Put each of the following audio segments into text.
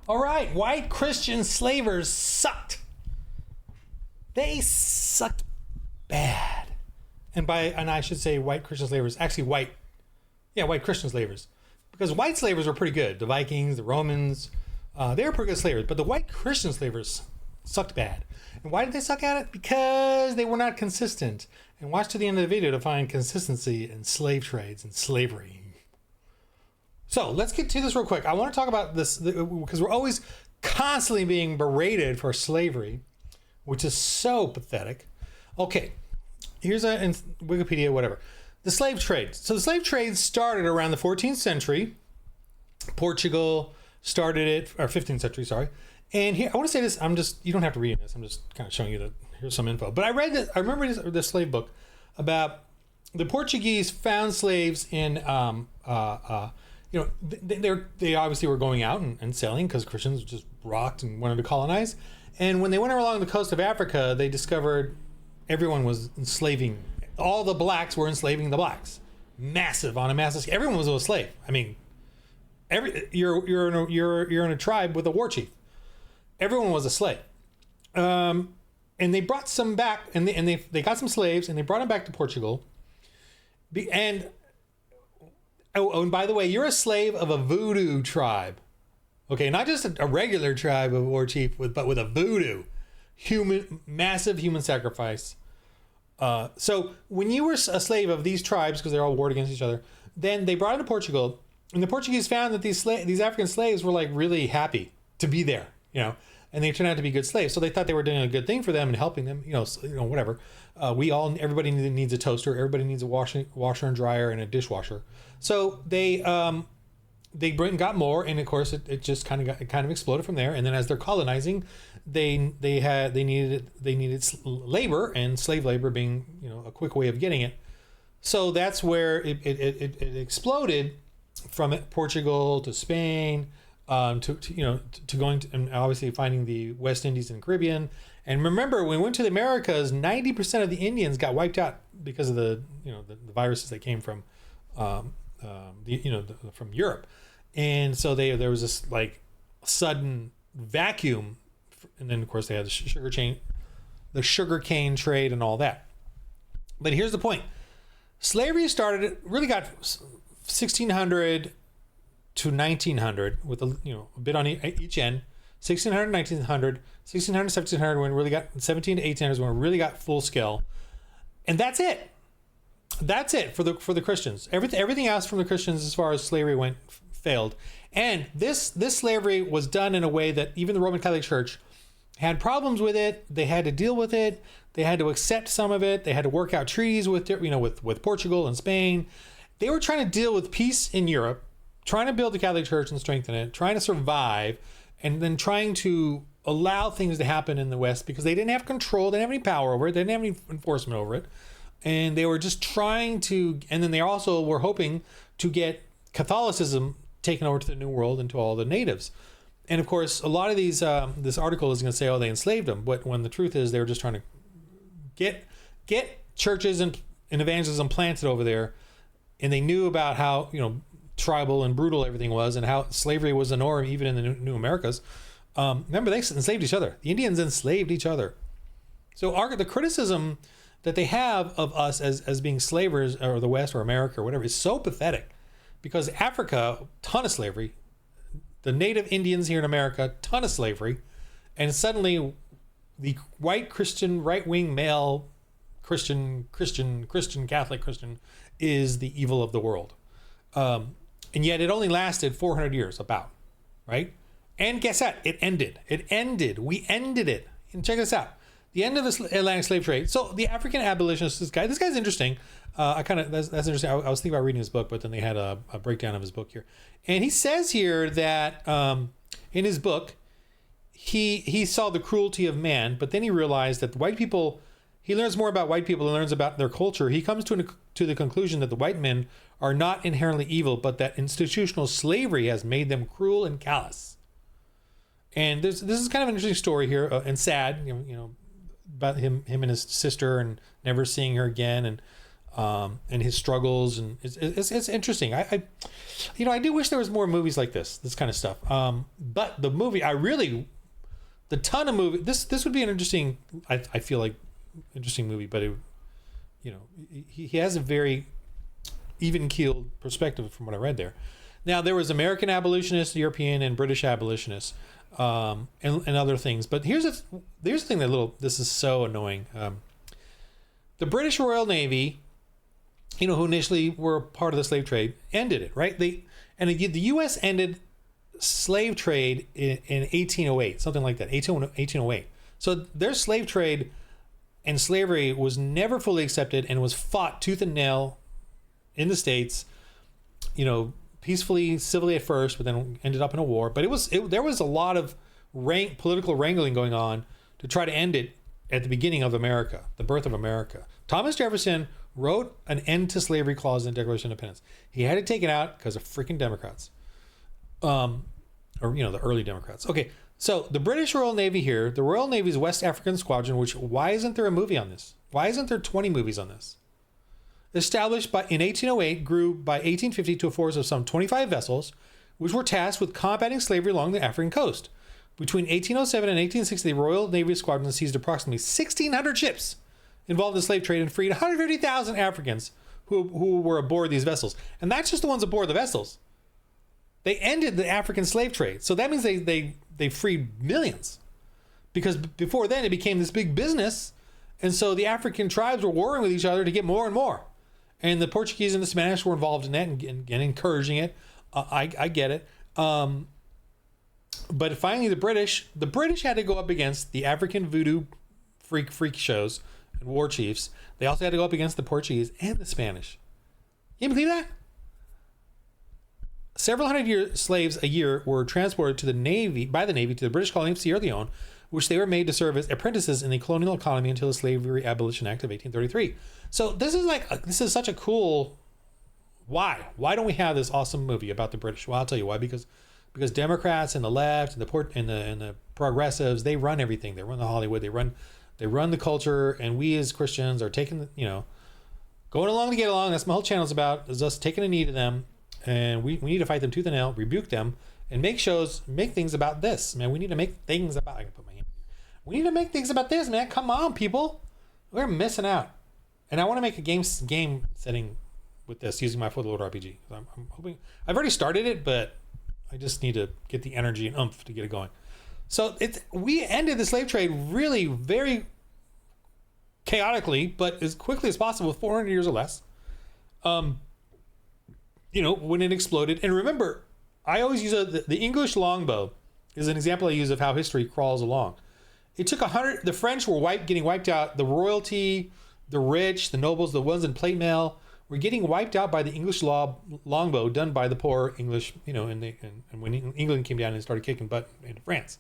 All right, white Christian slavers sucked. They sucked bad. And I should say white Christian slavers, actually white Christian slavers. Because white slavers were pretty good. The Vikings, the Romans, they were pretty good slavers. But the white Christian slavers sucked bad. And why did they suck at it? Because they were not consistent. And watch to the end of the video to find consistency in slave trades and slavery. So let's get to this real quick. I want to talk about this because we're always constantly being berated for slavery, which is so pathetic. Okay, here's in Wikipedia, whatever. The slave trade. So the slave trade started around the 14th century. Portugal started it, or 15th century, sorry. And here, I want to say this, you don't have to read this. I'm just kind of showing you here's some info. But I remember this slave book about the Portuguese found slaves in, they obviously were going out and sailing because Christians just rocked and wanted to colonize. And when they went along the coast of Africa, they discovered everyone was enslaving. All the blacks were enslaving the blacks. On a massive scale. Everyone was a slave. I mean, you're in a tribe with a war chief. Everyone was a slave. And they brought some back, and they got some slaves, and they brought them back to Portugal. And by the way, you're a slave of a voodoo tribe. Okay, not just a regular tribe of war chief, but with a voodoo. Massive human sacrifice. So when you were a slave of these tribes, because they're all warred against each other, then they brought them to Portugal, and the Portuguese found that these African slaves were like really happy to be there, and they turned out to be good slaves. So they thought they were doing a good thing for them and helping them, whatever. Everybody needs a toaster, everybody needs a washer and dryer and a dishwasher. So they got more, and of course it just kind of exploded from there. And then as they're colonizing, they needed labor, and slave labor being a quick way of getting it. So that's where it exploded from Portugal to Spain, to going to, and obviously finding the West Indies and Caribbean. And remember, when we went to the Americas, 90% of the Indians got wiped out because of the viruses that came from from Europe. And so there was this like sudden vacuum, and then of course they had the sugar cane trade and all that. But here's the point: slavery really got 1600 to 1900 with a bit on each end. 1600, 1900, 1600, 1700 when it really got 17 to 1800 when it really got full scale, and that's it. That's it for the Christians. Everything else from the Christians as far as slavery went failed. And this slavery was done in a way that even the Roman Catholic Church had problems with it. They had to deal with it. They had to accept some of it. They had to work out treaties with Portugal and Spain. They were trying to deal with peace in Europe, trying to build the Catholic Church and strengthen it, trying to survive, and then trying to allow things to happen in the West because they didn't have control, they didn't have any power over it, they didn't have any enforcement over it. And they were just trying to, and then they also were hoping to get Catholicism taken over to the New World and to all the natives. And of course, a lot of these, this article is going to say, oh, they enslaved them. But when the truth is, they were just trying to get churches and evangelism planted over there. And they knew about how, tribal and brutal everything was, and how slavery was the norm even in the New Americas. Remember, they enslaved each other. The Indians enslaved each other. So the criticism that they have of us as being slavers, or the West or America or whatever, is so pathetic, because Africa, ton of slavery, the native Indians here in America, ton of slavery, and suddenly the white Christian, right-wing male Christian Catholic Christian is the evil of the world. And yet it only lasted 400 years about, right? And guess what? It ended. We ended it. And check this out. The end of the Atlantic slave trade. So the African abolitionist, this guy's interesting. That's interesting. I was thinking about reading his book, but then they had a breakdown of his book here. And he says here that in his book, he saw the cruelty of man, but then he realized that the white people, he learns more about white people and learns about their culture. He comes to the conclusion that the white men are not inherently evil, but that institutional slavery has made them cruel and callous. And this is kind of an interesting story here, and sad, about him and his sister, and never seeing her again. And and his struggles, and it's interesting. I do wish there was more movies like this kind of stuff. But the movie, the ton of movie. This would be an interesting. I feel like interesting movie, but he has a very even keeled perspective from what I read there. Now there was American abolitionists, European and British abolitionists, and other things. But here's the thing this is so annoying. The British Royal Navy, who initially were part of the slave trade, ended it, right? The U.S. ended slave trade in 1808, something like that, 1808. So their slave trade and slavery was never fully accepted and was fought tooth and nail in the States, peacefully, civilly at first, but then ended up in a war. But there was a lot of political wrangling going on to try to end it at the beginning of America, the birth of America. Thomas Jefferson wrote an end to slavery clause in the Declaration of Independence. He had to take it out because of freaking Democrats. The early Democrats. Okay, so the British Royal Navy here, the Royal Navy's West African Squadron, why isn't there a movie on this? Why isn't there 20 movies on this? Established in 1808, grew by 1850 to a force of some 25 vessels, which were tasked with combating slavery along the African coast. Between 1807 and 1860, the Royal Navy Squadron seized approximately 1,600 ships involved in the slave trade and freed 150,000 Africans who were aboard these vessels. And that's just the ones aboard the vessels. They ended the African slave trade. So that means they freed millions. Because before then, it became this big business. And so the African tribes were warring with each other to get more and more. And the Portuguese and the Spanish were involved in that and encouraging it. I get it. But finally, the British had to go up against the African voodoo freak shows and war chiefs. They also had to go up against the Portuguese and the Spanish. Can you believe that? Several hundred slaves a year were transported by the Navy to the British colony of Sierra Leone, which they were made to serve as apprentices in the colonial economy until the Slavery Abolition Act of 1833. So this is such a cool. Why don't we have this awesome movie about the British? Well, I'll tell you why. Because Democrats and the left and the progressives, they run everything. They run the Hollywood. They run the culture, and we as Christians are taking going along to get along. That's my whole channel's about, is us taking a knee to them, and we need to fight them tooth and nail, rebuke them, and make things about this, man. We need to make things about. I can put my hand. We need to make things about this, man. Come on, people, we're missing out. And I want to make a game setting with this using my Footload RPG. I'm hoping I've already started it, but I just need to get the energy and oomph to get it going. So we ended the slave trade really very chaotically, but as quickly as possible, 400 years or less. When it exploded. And remember, I always use the English longbow is an example I use of how history crawls along. It took 100. The French were getting wiped out. The royalty, the rich, the nobles, the ones in plate mail were getting wiped out by the English longbow done by the poor English. And when England came down and started kicking butt into France.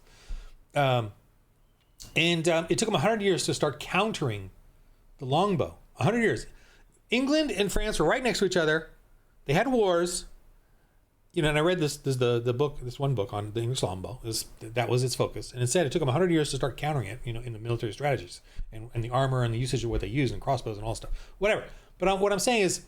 It took them 100 years to start countering the longbow. 100 years. England and France were right next to each other. They had wars. And I read this one book on the English longbow. That was its focus. And it said it took them 100 years to start countering it, in the military strategies and the armor and the usage of what they use and crossbows and all stuff. Whatever. But what I'm saying is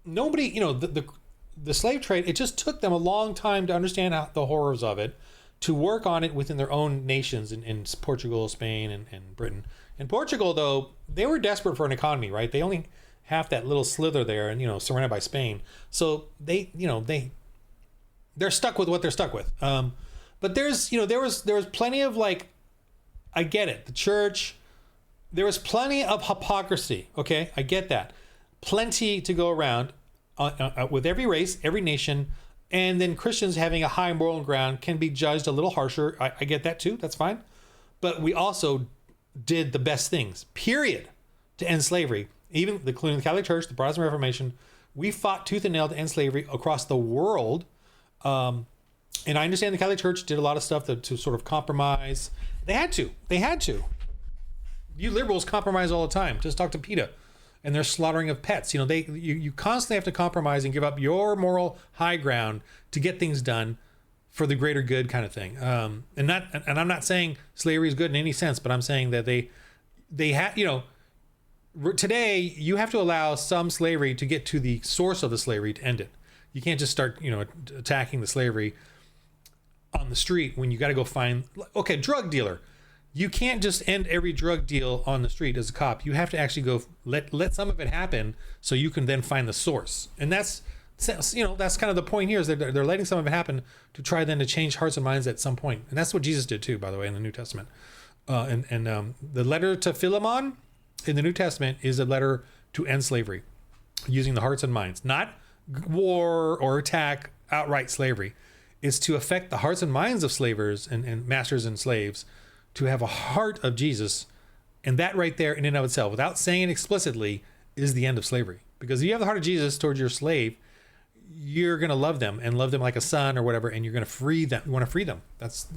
nobody, the slave trade, it just took them a long time to understand the horrors of it, to work on it within their own nations in Portugal, Spain, and Britain. In Portugal, though, they were desperate for an economy, right? They only have that little slither there and, surrounded by Spain. So they're stuck with what they're stuck with. But there was plenty of I get it. The church, there was plenty of hypocrisy. Okay. I get that. Plenty to go around with every race, every nation. And then Christians having a high moral ground can be judged a little harsher. I get that too. That's fine. But we also did the best things, period, to end slavery. Including the Catholic Church, the Protestant Reformation. We fought tooth and nail to end slavery across the world. And I understand the Catholic Church did a lot of stuff to sort of compromise. They had to. You liberals compromise all the time. Just talk to PETA and their slaughtering of pets. You constantly have to compromise and give up your moral high ground to get things done for the greater good, kind of thing. And I'm not saying slavery is good in any sense, but I'm saying that they had, today you have to allow some slavery to get to the source of the slavery to end it. You can't just start, attacking the slavery on the street when you got to go find, okay, drug dealer. You can't just end every drug deal on the street as a cop. You have to actually go let some of it happen so you can then find the source. And that's kind of the point here, is that they're letting some of it happen to try then to change hearts and minds at some point. And that's what Jesus did too, by the way, in the New Testament. The letter to Philemon in the New Testament is a letter to end slavery using the hearts and minds, not war or attack outright slavery. It's to affect the hearts and minds of slavers and masters and slaves to have a heart of Jesus. And that right there in and of itself, without saying it explicitly, is the end of slavery. Because if you have the heart of Jesus towards your slave, you're going to love them and love them like a son or whatever, and you're going to free them. You want to free them. That's,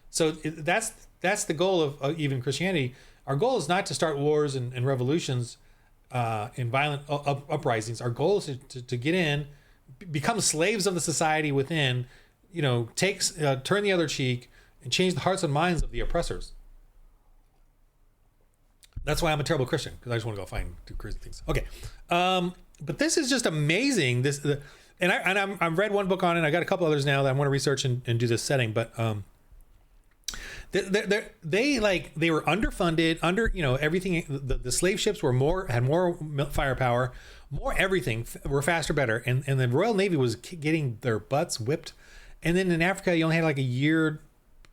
so that's the goal of even Christianity. Our goal is not to start wars and revolutions and violent uprisings. Our goal is to get in, become slaves of the society within, turn the other cheek and change the hearts and minds of the oppressors. That's why I'm a terrible Christian, because I just want to go do crazy things. Okay. But this is just amazing. I've read one book on it. I got a couple others now that I want to research and do this setting, but they were underfunded, everything. The slave ships had more firepower, more everything, were faster, better. And the Royal Navy was getting their butts whipped. And then in Africa, you only had like a year,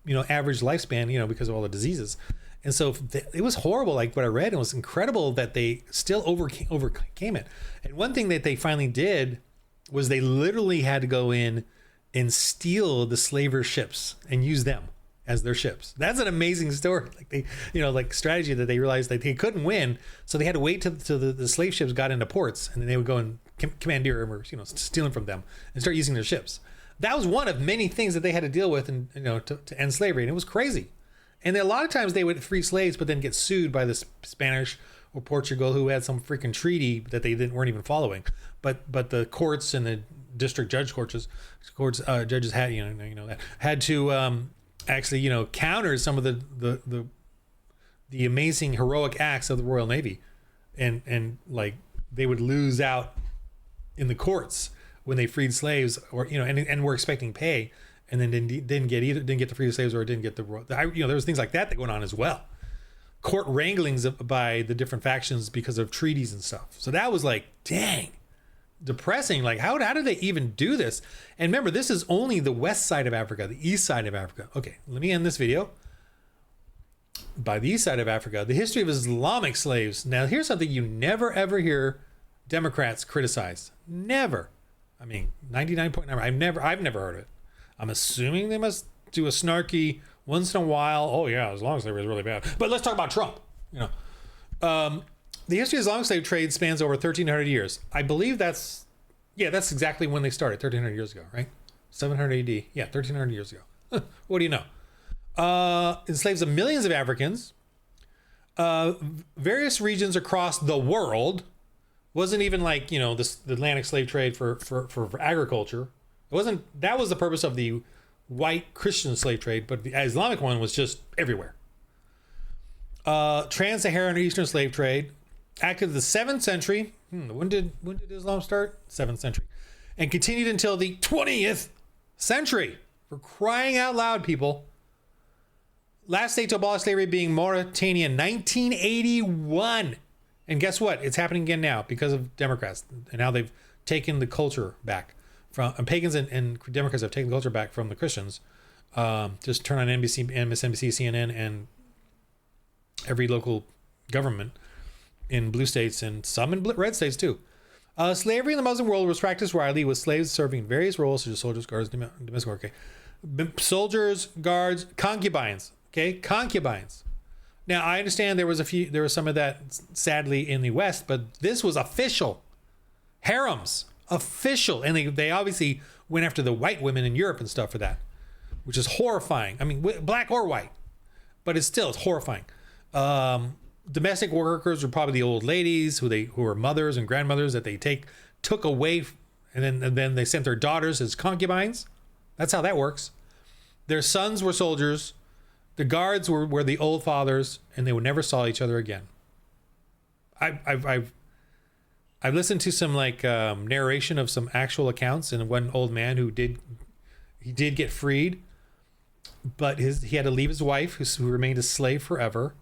average lifespan, because of all the diseases. And so it was horrible, like what I read. It was incredible that they still overcame it. And one thing that they finally did was they literally had to go in and steal the slaver ships and use them as their ships. That's an amazing story. Like they, strategy that they realized that they couldn't win. So they had to wait till the slave ships got into ports, and then they would go and commandeer or, stealing from them and start using their ships. That was one of many things that they had to deal with and, to end slavery. And it was crazy. And a lot of times they would free slaves, but then get sued by the Spanish or Portugal, who had some freaking treaty that they weren't even following. But the courts and the district judges had to actually counter some of the amazing heroic acts of the Royal Navy, and like they would lose out in the courts when they freed slaves, or and were expecting pay, and then didn't get to free the slaves, or didn't get there was things like that going on as well. Court wranglings by the different factions because of treaties and stuff. So that was like, dang, depressing. Like how did they even do this? And remember, this is only the west side of Africa, the east side of Africa. Okay, let me end this video by the east side of Africa, the history of Islamic slaves. Now here's something you never ever hear Democrats criticize. Never. I mean, 99.9. I've never heard of it. I'm assuming they must do a snarky once in a while. Oh yeah, as long as slavery is really bad. But let's talk about Trump. The history of Islamic slave trade spans over 1,300 years. I believe that's exactly when they started, 1,300 years ago, right? 700 AD. Yeah, 1,300 years ago. What do you know? Enslaves millions of Africans. Various regions across the world. Wasn't even like, the Atlantic slave trade for agriculture. It wasn't. That was the purpose of the white Christian slave trade, but the Islamic one was just everywhere. Trans-Saharan Eastern slave trade active in the 7th century. When did Islam start? 7th century, and continued until the 20th century. For crying out loud, people! Last state to abolish slavery being Mauritania, 1981. And guess what? It's happening again now because of Democrats, and now they've taken the culture back from pagans, and Democrats have taken the culture back from the Christians. Just turn on NBC, MSNBC, CNN, and every local government in blue states and some in red states too. Slavery in the Muslim world was practiced widely, with slaves serving various roles such as soldiers, guards, domestic work. Okay. Soldiers, guards, concubines. Okay, concubines. Now, I understand there was some of that, sadly, in the West, but this was official. Harems, official. And they obviously went after the white women in Europe and stuff for that, which is horrifying. I mean, black or white, but it's horrifying. Domestic workers were probably the old ladies who were mothers and grandmothers that they took away, and then they sent their daughters as concubines. That's how that works. Their sons were soldiers. The guards were the old fathers, and they would never saw each other again. I've listened to some like narration of some actual accounts, and one old man who did get freed, but he had to leave his wife, who remained a slave forever.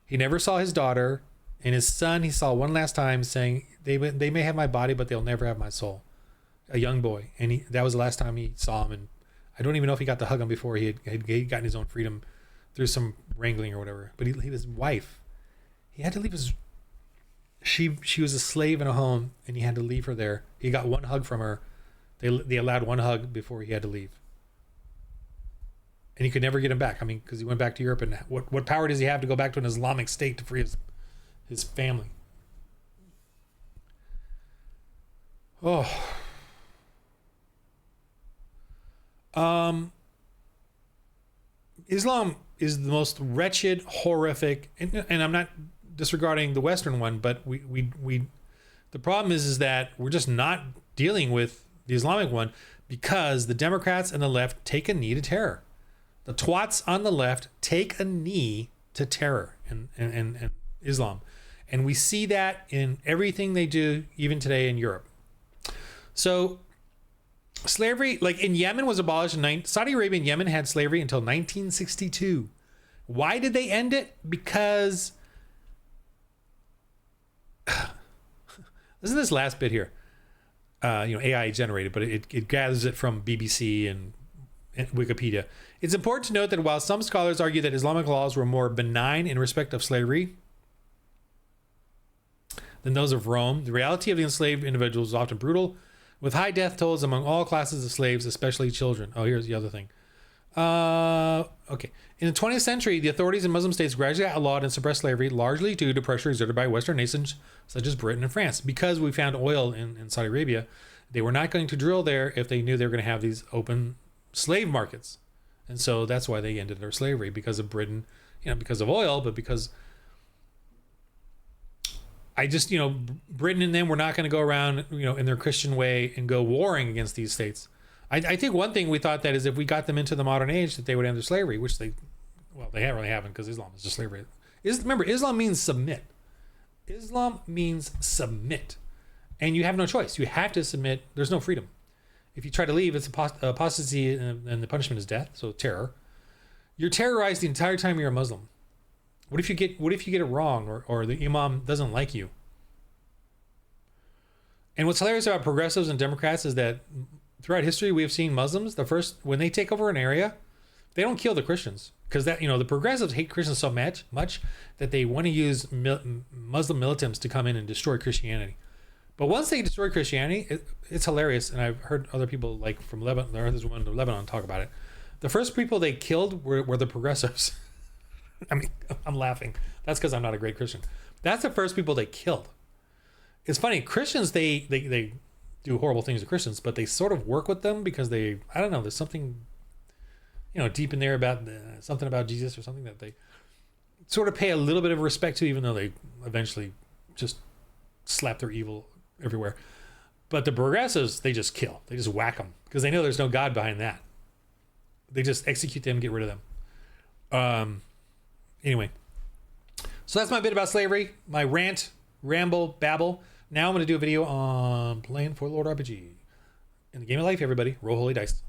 He never saw his daughter, and his son he saw one last time, saying, they may have my body, but they'll never have my soul. A young boy, and that was the last time he saw him. And I don't even know if he got to hug him before he had gotten his own freedom through some wrangling or whatever. But his wife, he had to leave his. She was a slave in a home, and he had to leave her there. He got one hug from her. They allowed one hug before he had to leave. And he could never get him back. I mean, because he went back to Europe, and what power does he have to go back to an Islamic state to free his family? Oh. Islam is the most wretched, horrific, and I'm not disregarding the Western one, but the problem is that we're just not dealing with the Islamic one because the Democrats and the left take a knee to terror. The twats on the left take a knee to terror and Islam. And we see that in everything they do, even today in Europe. So slavery, like in Yemen, was abolished Saudi Arabia and Yemen had slavery until 1962. Why did they end it? Because listen to this last bit here. AI generated, but it gathers it from BBC and Wikipedia. It's important to note that while some scholars argue that Islamic laws were more benign in respect of slavery than those of Rome, the reality of the enslaved individuals was often brutal, with high death tolls among all classes of slaves, especially children. Oh, here's the other thing. Okay. In the 20th century, the authorities in Muslim states gradually outlawed and suppressed slavery, largely due to pressure exerted by Western nations such as Britain and France. Because we found oil in Saudi Arabia, they were not going to drill there if they knew they were going to have these open slave markets. And so that's why they ended their slavery, because of Britain, because of oil, but because Britain and them were not going to go around, in their Christian way and go warring against these states. I think one thing we thought that is if we got them into the modern age that they would end their slavery, which they really haven't, because Islam is just slavery. Remember, Islam means submit. Islam means submit. And you have no choice. You have to submit. There's no freedom. If you try to leave, it's apostasy, and the punishment is death, so terror. You're terrorized the entire time you're a Muslim. What if you get it wrong, or the imam doesn't like you? And what's hilarious about progressives and Democrats is that throughout history we have seen Muslims, when they take over an area, they don't kill the Christians, because the progressives hate Christians so much that they want to use Muslim militants to come in and destroy Christianity. But once they destroy Christianity, it's hilarious, and I've heard other people like from Lebanon, there's one in Lebanon, talk about it. The first people they killed were the progressives. I mean, I'm laughing. That's because I'm not a great Christian. That's the first people they killed. It's funny, Christians, they do horrible things to Christians, but they sort of work with them because I don't know, there's something, deep in there about something about Jesus or something that they sort of pay a little bit of respect to, even though they eventually just slap their evil everywhere. But the progressives, they just kill. They just whack them because they know there's no God behind that. They just execute them, get rid of them. Anyway, so that's my bit about slavery, my rant, ramble, babble. Now I'm going to do a video on playing for Lord RPG. In the game of life, everybody, roll holy dice.